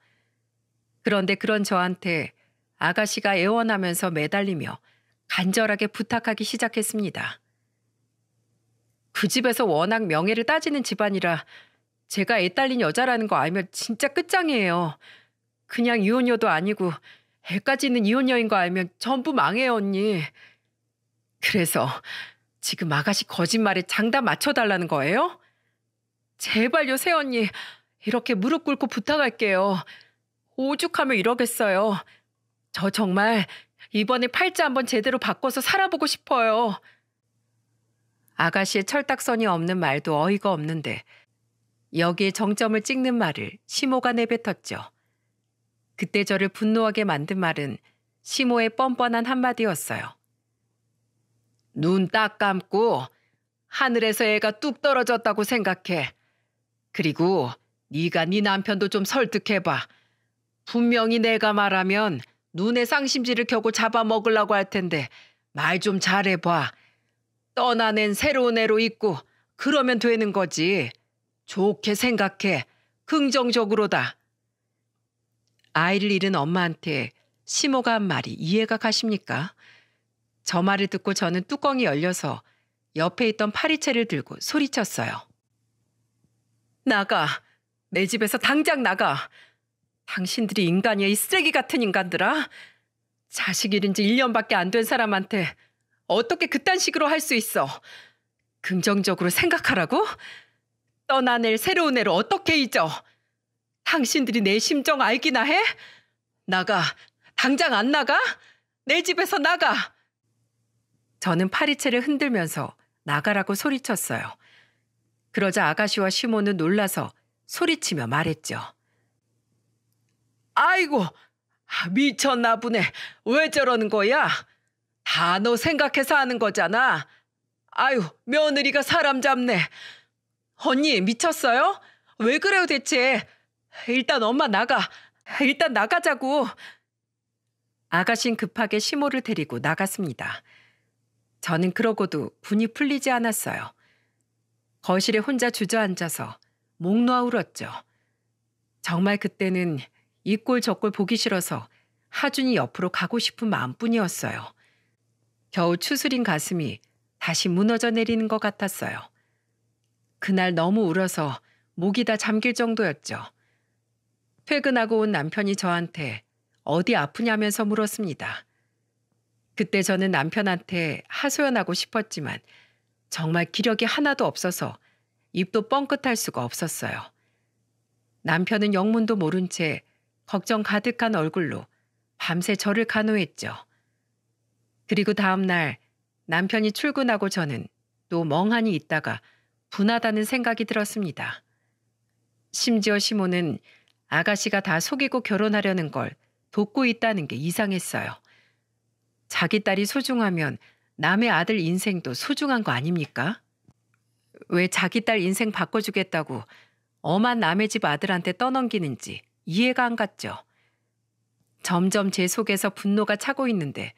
그런데 그런 저한테 아가씨가 애원하면서 매달리며 간절하게 부탁하기 시작했습니다. 그 집에서 워낙 명예를 따지는 집안이라 제가 애 딸린 여자라는 거 알면 진짜 끝장이에요. 그냥 이혼녀도 아니고 애까지 있는 이혼녀인 거 알면 전부 망해요, 언니. 그래서 지금 아가씨 거짓말에 장단 맞춰달라는 거예요? 제발요, 새언니. 이렇게 무릎 꿇고 부탁할게요. 오죽하면 이러겠어요. 저 정말 이번에 팔자 한번 제대로 바꿔서 살아보고 싶어요. 아가씨의 철딱선이 없는 말도 어이가 없는데 여기에 정점을 찍는 말을 시모가 내뱉었죠. 그때 저를 분노하게 만든 말은 시모의 뻔뻔한 한마디였어요. 눈 딱 감고 하늘에서 애가 뚝 떨어졌다고 생각해. 그리고 네가 네 남편도 좀 설득해봐. 분명히 내가 말하면 눈에 쌍심지를 켜고 잡아먹으려고 할 텐데 말 좀 잘해봐. 떠나낸 새로운 애로 있고 그러면 되는 거지. 좋게 생각해. 긍정적으로다. 아이를 잃은 엄마한테 시모가 한 말이 이해가 가십니까? 저 말을 듣고 저는 뚜껑이 열려서 옆에 있던 파리채를 들고 소리쳤어요. 나가. 내 집에서 당장 나가. 당신들이 인간이야, 이 쓰레기 같은 인간들아. 자식 잃은 지 1년밖에 안 된 사람한테 어떻게 그딴 식으로 할 수 있어. 긍정적으로 생각하라고? 떠나낼 새로운 애를 어떻게 잊어? 당신들이 내 심정 알기나 해? 나가. 당장 안 나가? 내 집에서 나가. 저는 파리채를 흔들면서 나가라고 소리쳤어요. 그러자 아가씨와 시모는 놀라서 소리치며 말했죠. 아이고, 미쳤나 보네. 왜 저러는 거야? 다 너 생각해서 하는 거잖아. 아유, 며느리가 사람 잡네. 언니, 미쳤어요? 왜 그래요 대체? 일단 엄마 나가. 일단 나가자고. 아가씨는 급하게 시모를 데리고 나갔습니다. 저는 그러고도 분이 풀리지 않았어요. 거실에 혼자 주저앉아서 목 놓아 울었죠. 정말 그때는 이 꼴 저 꼴 보기 싫어서 하준이 옆으로 가고 싶은 마음뿐이었어요. 겨우 추스린 가슴이 다시 무너져 내리는 것 같았어요. 그날 너무 울어서 목이 다 잠길 정도였죠. 퇴근하고 온 남편이 저한테 어디 아프냐면서 물었습니다. 그때 저는 남편한테 하소연하고 싶었지만 정말 기력이 하나도 없어서 입도 뻥끗할 수가 없었어요. 남편은 영문도 모른 채 걱정 가득한 얼굴로 밤새 저를 간호했죠. 그리고 다음 날 남편이 출근하고 저는 또 멍하니 있다가 분하다는 생각이 들었습니다. 심지어 시모는 아가씨가 다 속이고 결혼하려는 걸 돕고 있다는 게 이상했어요. 자기 딸이 소중하면 남의 아들 인생도 소중한 거 아닙니까? 왜 자기 딸 인생 바꿔주겠다고 엄한 남의 집 아들한테 떠넘기는지 이해가 안 갔죠. 점점 제 속에서 분노가 차고 있는데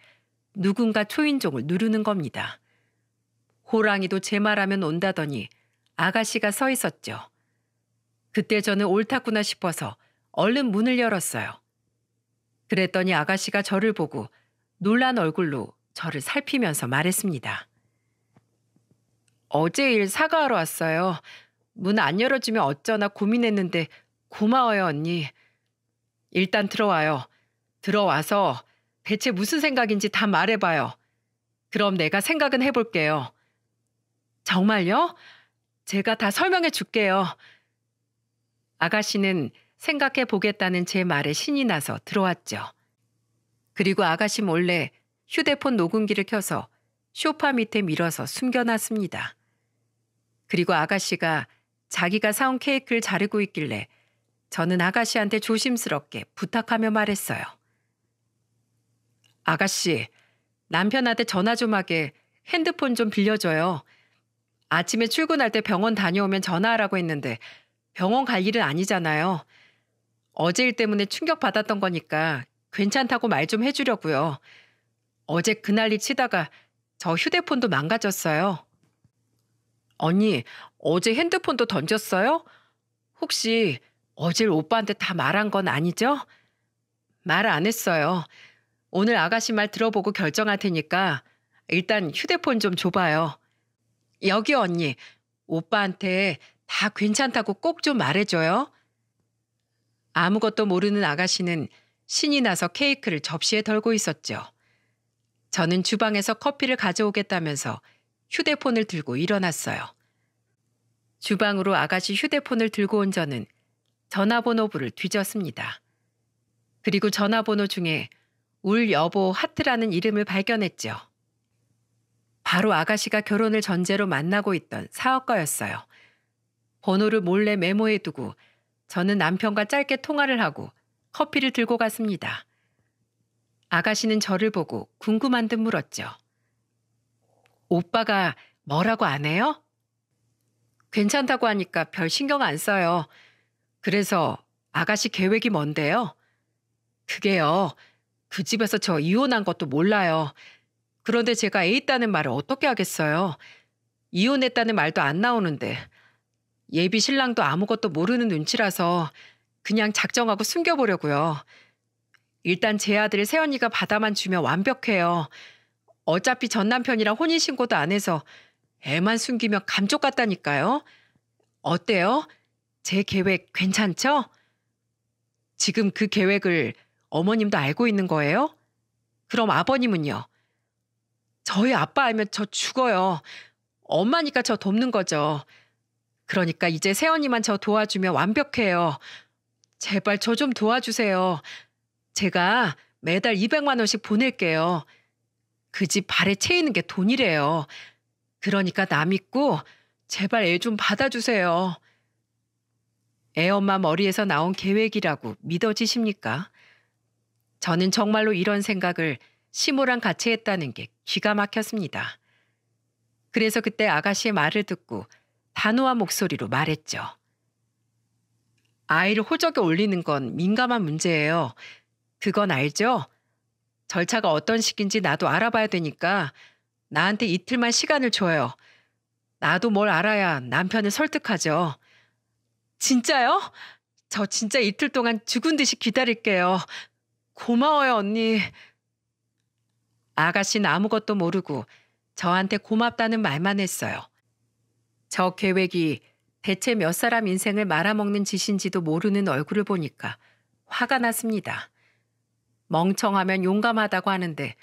누군가 초인종을 누르는 겁니다. 호랑이도 제 말하면 온다더니 아가씨가 서 있었죠. 그때 저는 옳았구나 싶어서 얼른 문을 열었어요. 그랬더니 아가씨가 저를 보고 놀란 얼굴로 저를 살피면서 말했습니다. 어제 일 사과하러 왔어요. 문 안 열어주면 어쩌나 고민했는데 고마워요, 언니. 일단 들어와요. 들어와서 대체 무슨 생각인지 다 말해봐요. 그럼 내가 생각은 해볼게요. 정말요? 제가 다 설명해 줄게요. 아가씨는 생각해 보겠다는 제 말에 신이 나서 들어왔죠. 그리고 아가씨 몰래 휴대폰 녹음기를 켜서 소파 밑에 밀어서 숨겨놨습니다. 그리고 아가씨가 자기가 사온 케이크를 자르고 있길래 저는 아가씨한테 조심스럽게 부탁하며 말했어요. 아가씨, 남편한테 전화 좀 하게 핸드폰 좀 빌려줘요. 아침에 출근할 때 병원 다녀오면 전화하라고 했는데 병원 갈 일은 아니잖아요. 어제 일 때문에 충격받았던 거니까 괜찮다고 말 좀 해주려고요. 어제 그 난리 치다가 저 휴대폰도 망가졌어요. 언니, 어제 핸드폰도 던졌어요? 혹시 어제 오빠한테 다 말한 건 아니죠? 말 안 했어요. 오늘 아가씨 말 들어보고 결정할 테니까 일단 휴대폰 좀 줘봐요. 여기 언니, 오빠한테 다 괜찮다고 꼭 좀 말해줘요. 아무것도 모르는 아가씨는 신이 나서 케이크를 접시에 덜고 있었죠. 저는 주방에서 커피를 가져오겠다면서 휴대폰을 들고 일어났어요. 주방으로 아가씨 휴대폰을 들고 온 저는 전화번호부를 뒤졌습니다. 그리고 전화번호 중에 울 여보 하트라는 이름을 발견했죠. 바로 아가씨가 결혼을 전제로 만나고 있던 사업가였어요. 번호를 몰래 메모해두고 저는 남편과 짧게 통화를 하고 커피를 들고 갔습니다. 아가씨는 저를 보고 궁금한 듯 물었죠. 오빠가 뭐라고 안 해요? 괜찮다고 하니까 별 신경 안 써요. 그래서 아가씨 계획이 뭔데요? 그게요. 그 집에서 저 이혼한 것도 몰라요. 그런데 제가 애 있다는 말을 어떻게 하겠어요? 이혼했다는 말도 안 나오는데 예비 신랑도 아무것도 모르는 눈치라서 그냥 작정하고 숨겨보려고요. 일단 제 아들 새언니가 받아만 주면 완벽해요. 어차피 전 남편이랑 혼인신고도 안 해서 애만 숨기면 감쪽 같다니까요. 어때요? 제 계획 괜찮죠? 지금 그 계획을 어머님도 알고 있는 거예요? 그럼 아버님은요? 저희 아빠 알면 저 죽어요. 엄마니까 저 돕는 거죠. 그러니까 이제 새언니만 저 도와주면 완벽해요. 제발 저 좀 도와주세요. 제가 매달 200만 원씩 보낼게요. 그 집 발에 채이는 게 돈이래요. 그러니까 나 믿고 제발 애 좀 받아주세요. 애 엄마 머리에서 나온 계획이라고 믿어지십니까? 저는 정말로 이런 생각을 시모랑 같이 했다는 게 기가 막혔습니다. 그래서 그때 아가씨의 말을 듣고 단호한 목소리로 말했죠. 아이를 호적에 올리는 건 민감한 문제예요. 그건 알죠? 절차가 어떤 식인지 나도 알아봐야 되니까 나한테 이틀만 시간을 줘요. 나도 뭘 알아야 남편을 설득하죠. 진짜요? 저 진짜 이틀 동안 죽은 듯이 기다릴게요. 고마워요, 언니. 아가씨는 아무것도 모르고 저한테 고맙다는 말만 했어요. 저 계획이 대체 몇 사람 인생을 말아먹는 짓인지도 모르는 얼굴을 보니까 화가 났습니다. 멍청하면 용감하다고 하는데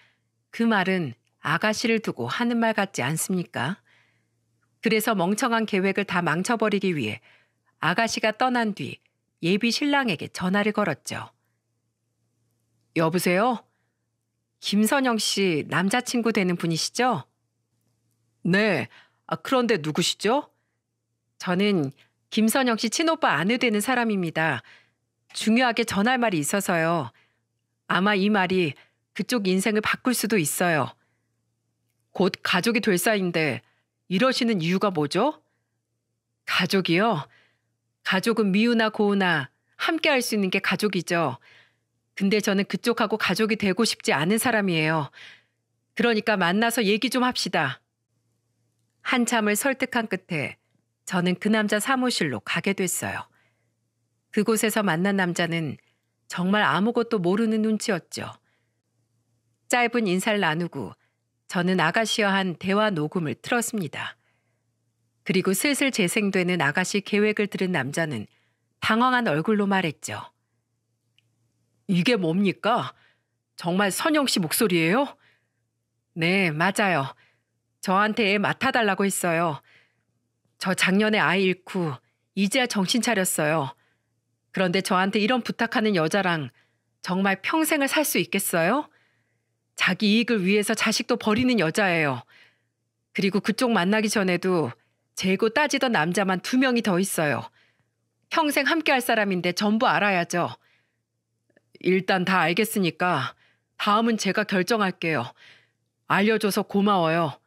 그 말은 아가씨를 두고 하는 말 같지 않습니까? 그래서 멍청한 계획을 다 망쳐버리기 위해 아가씨가 떠난 뒤 예비 신랑에게 전화를 걸었죠. 여보세요? 김선영 씨 남자친구 되는 분이시죠? 네. 그런데 누구시죠? 저는 김선영 씨 친오빠 아내 되는 사람입니다. 중요하게 전할 말이 있어서요. 아마 이 말이 그쪽 인생을 바꿀 수도 있어요. 곧 가족이 될 사이인데 이러시는 이유가 뭐죠? 가족이요? 가족은 미우나 고우나 함께 할 수 있는 게 가족이죠. 근데 저는 그쪽하고 가족이 되고 싶지 않은 사람이에요. 그러니까 만나서 얘기 좀 합시다. 한참을 설득한 끝에 저는 그 남자 사무실로 가게 됐어요. 그곳에서 만난 남자는 정말 아무것도 모르는 눈치였죠. 짧은 인사를 나누고 저는 아가씨와 한 대화 녹음을 틀었습니다. 그리고 슬슬 재생되는 아가씨 계획을 들은 남자는 당황한 얼굴로 말했죠. 이게 뭡니까? 정말 선영 씨 목소리예요? 네, 맞아요. 저한테 애 맡아달라고 했어요. 저 작년에 아이 잃고 이제야 정신 차렸어요. 그런데 저한테 이런 부탁하는 여자랑 정말 평생을 살 수 있겠어요? 자기 이익을 위해서 자식도 버리는 여자예요. 그리고 그쪽 만나기 전에도 재고 따지던 남자만 2명이 더 있어요. 평생 함께 할 사람인데 전부 알아야죠. 일단 다 알겠으니까 다음은 제가 결정할게요. 알려줘서 고마워요.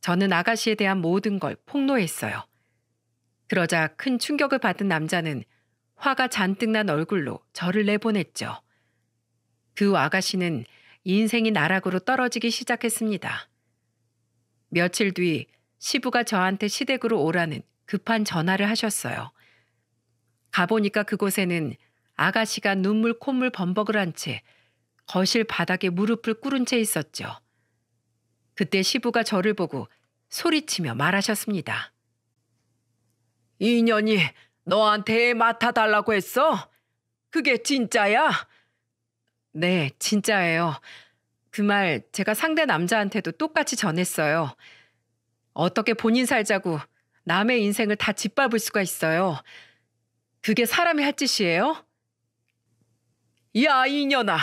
저는 아가씨에 대한 모든 걸 폭로했어요. 그러자 큰 충격을 받은 남자는 화가 잔뜩 난 얼굴로 저를 내보냈죠. 그 아가씨는 인생이 나락으로 떨어지기 시작했습니다. 며칠 뒤 시부가 저한테 시댁으로 오라는 급한 전화를 하셨어요. 가보니까 그곳에는 아가씨가 눈물 콧물 범벅을 한 채 거실 바닥에 무릎을 꿇은 채 있었죠. 그때 시부가 저를 보고 소리치며 말하셨습니다. 이년이 너한테 애 맡아달라고 했어? 그게 진짜야? 네, 진짜예요. 그 말 제가 상대 남자한테도 똑같이 전했어요. 어떻게 본인 살자고 남의 인생을 다 짓밟을 수가 있어요. 그게 사람이 할 짓이에요? 야, 이년아.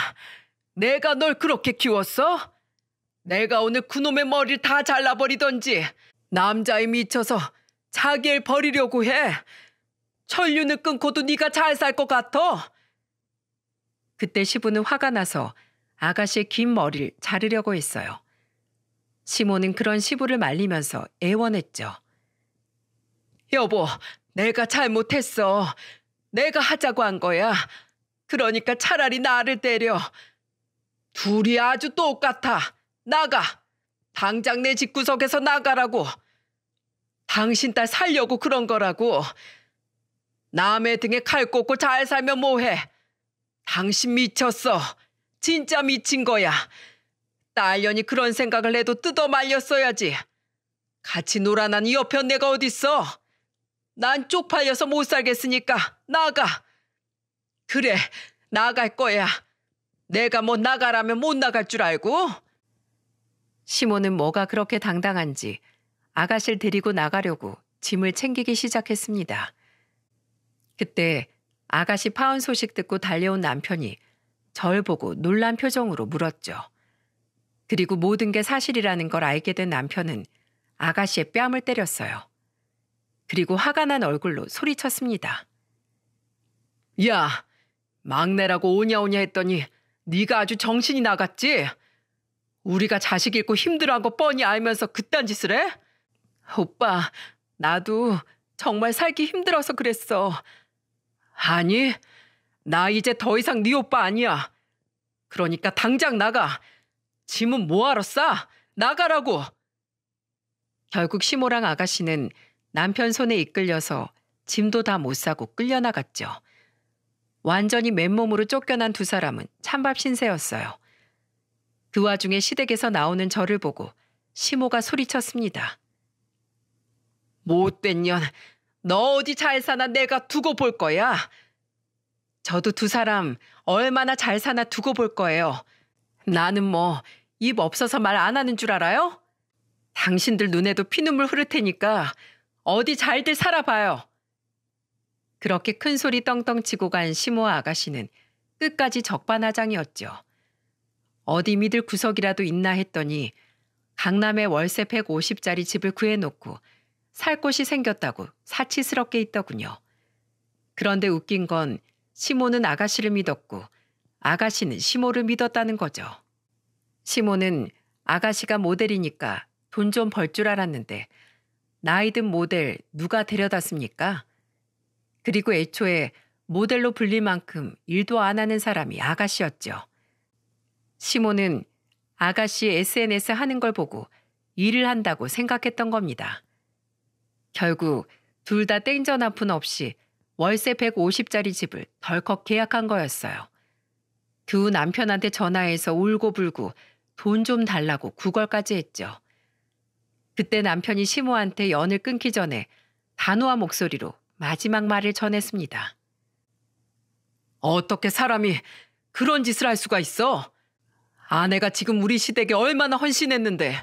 내가 널 그렇게 키웠어? 내가 오늘 그놈의 머리를 다 잘라버리던지 남자에 미쳐서 자기 애 버리려고 해. 천류는 끊고도 네가 잘 살 것 같아? 그때 시부는 화가 나서 아가씨의 긴 머리를 자르려고 했어요. 시모는 그런 시부를 말리면서 애원했죠. 여보, 내가 잘못했어. 내가 하자고 한 거야. 그러니까 차라리 나를 때려. 둘이 아주 똑같아. 나가. 당장 내 집구석에서 나가라고. 당신 딸 살려고 그런 거라고. 남의 등에 칼 꽂고 잘 살면 뭐해. 당신 미쳤어. 진짜 미친 거야. 딸년이 그런 생각을 해도 뜯어 말렸어야지. 같이 놀아난 이 여편 내가 어딨어. 난 쪽팔려서 못 살겠으니까 나가. 그래, 나갈 거야. 내가 뭐 나가라면 못 나갈 줄 알고? 시몬은 뭐가 그렇게 당당한지 아가씨를 데리고 나가려고 짐을 챙기기 시작했습니다. 그때 아가씨 파혼 소식 듣고 달려온 남편이 절 보고 놀란 표정으로 물었죠. 그리고 모든 게 사실이라는 걸 알게 된 남편은 아가씨의 뺨을 때렸어요. 그리고 화가 난 얼굴로 소리쳤습니다. 야, 막내라고 오냐오냐 했더니 네가 아주 정신이 나갔지? 우리가 자식 잃고 힘들어한 거 뻔히 알면서 그딴 짓을 해? 오빠, 나도 정말 살기 힘들어서 그랬어. 아니, 나 이제 더 이상 네 오빠 아니야. 그러니까 당장 나가. 짐은 뭐하러 싸? 나가라고. 결국 시모랑 아가씨는 남편 손에 이끌려서 짐도 다 못 싸고 끌려나갔죠. 완전히 맨몸으로 쫓겨난 두 사람은 찬밥 신세였어요. 그 와중에 시댁에서 나오는 저를 보고 시모가 소리쳤습니다. 못된 년, 너 어디 잘 사나 내가 두고 볼 거야. 저도 두 사람 얼마나 잘 사나 두고 볼 거예요. 나는 뭐 입 없어서 말 안 하는 줄 알아요? 당신들 눈에도 피눈물 흐를 테니까 어디 잘들 살아봐요. 그렇게 큰 소리 떵떵 치고 간 시모와 아가씨는 끝까지 적반하장이었죠. 어디 믿을 구석이라도 있나 했더니 강남에 월세 150짜리 집을 구해놓고 살 곳이 생겼다고 사치스럽게 있더군요. 그런데 웃긴 건 시모는 아가씨를 믿었고 아가씨는 시모를 믿었다는 거죠. 시모는 아가씨가 모델이니까 돈 좀 벌 줄 알았는데 나이 든 모델 누가 데려다 씁니까? 그리고 애초에 모델로 불릴 만큼 일도 안 하는 사람이 아가씨였죠. 시모는 아가씨 SNS 하는 걸 보고 일을 한다고 생각했던 겁니다. 결국 둘 다 땡전 한 푼 없이 월세 150짜리 집을 덜컥 계약한 거였어요. 그 후 남편한테 전화해서 울고불고 돈 좀 달라고 구걸까지 했죠. 그때 남편이 시모한테 연을 끊기 전에 단호한 목소리로 마지막 말을 전했습니다. 어떻게 사람이 그런 짓을 할 수가 있어? 아내가 지금 우리 시댁에 얼마나 헌신했는데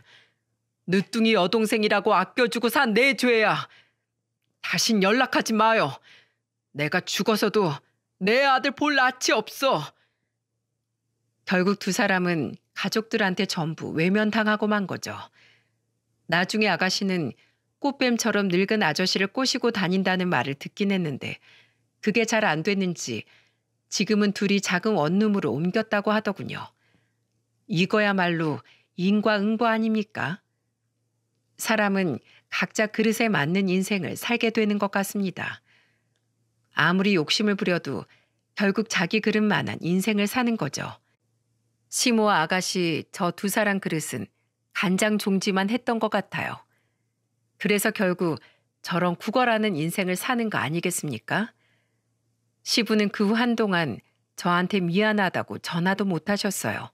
늦둥이 여동생이라고 아껴주고 산 내 죄야. 다신 연락하지 마요. 내가 죽어서도 내 아들 볼 낯이 없어. 결국 두 사람은 가족들한테 전부 외면당하고 만 거죠. 나중에 아가씨는 꽃뱀처럼 늙은 아저씨를 꼬시고 다닌다는 말을 듣긴 했는데 그게 잘 안 됐는지 지금은 둘이 작은 원룸으로 옮겼다고 하더군요. 이거야말로 인과응보 아닙니까? 사람은 각자 그릇에 맞는 인생을 살게 되는 것 같습니다. 아무리 욕심을 부려도 결국 자기 그릇만한 인생을 사는 거죠. 시모와 아가씨 저 두 사람 그릇은 간장 종지만 했던 것 같아요. 그래서 결국 저런 구걸하는 인생을 사는 거 아니겠습니까? 시부는 그 후 한동안 저한테 미안하다고 전화도 못 하셨어요.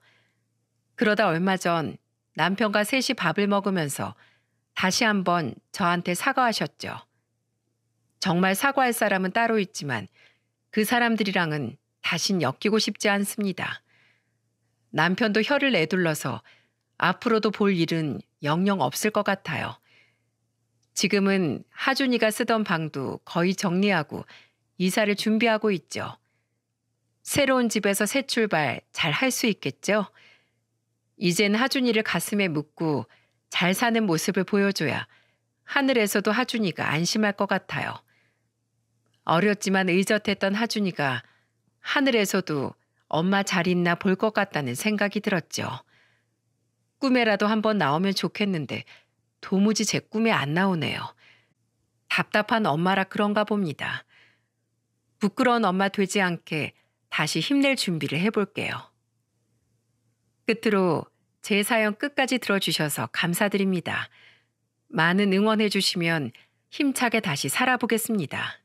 그러다 얼마 전 남편과 셋이 밥을 먹으면서 다시 한번 저한테 사과하셨죠. 정말 사과할 사람은 따로 있지만 그 사람들이랑은 다신 엮이고 싶지 않습니다. 남편도 혀를 내둘러서 앞으로도 볼 일은 영영 없을 것 같아요. 지금은 하준이가 쓰던 방도 거의 정리하고 이사를 준비하고 있죠. 새로운 집에서 새 출발 잘 할 수 있겠죠? 이젠 하준이를 가슴에 묻고 잘 사는 모습을 보여줘야 하늘에서도 하준이가 안심할 것 같아요. 어렸지만 의젓했던 하준이가 하늘에서도 엄마 잘 있나 볼 것 같다는 생각이 들었죠. 꿈에라도 한번 나오면 좋겠는데 도무지 제 꿈에 안 나오네요. 답답한 엄마라 그런가 봅니다. 부끄러운 엄마 되지 않게 다시 힘낼 준비를 해볼게요. 끝으로 제 사연 끝까지 들어주셔서 감사드립니다. 많은 응원해 주시면 힘차게 다시 살아보겠습니다.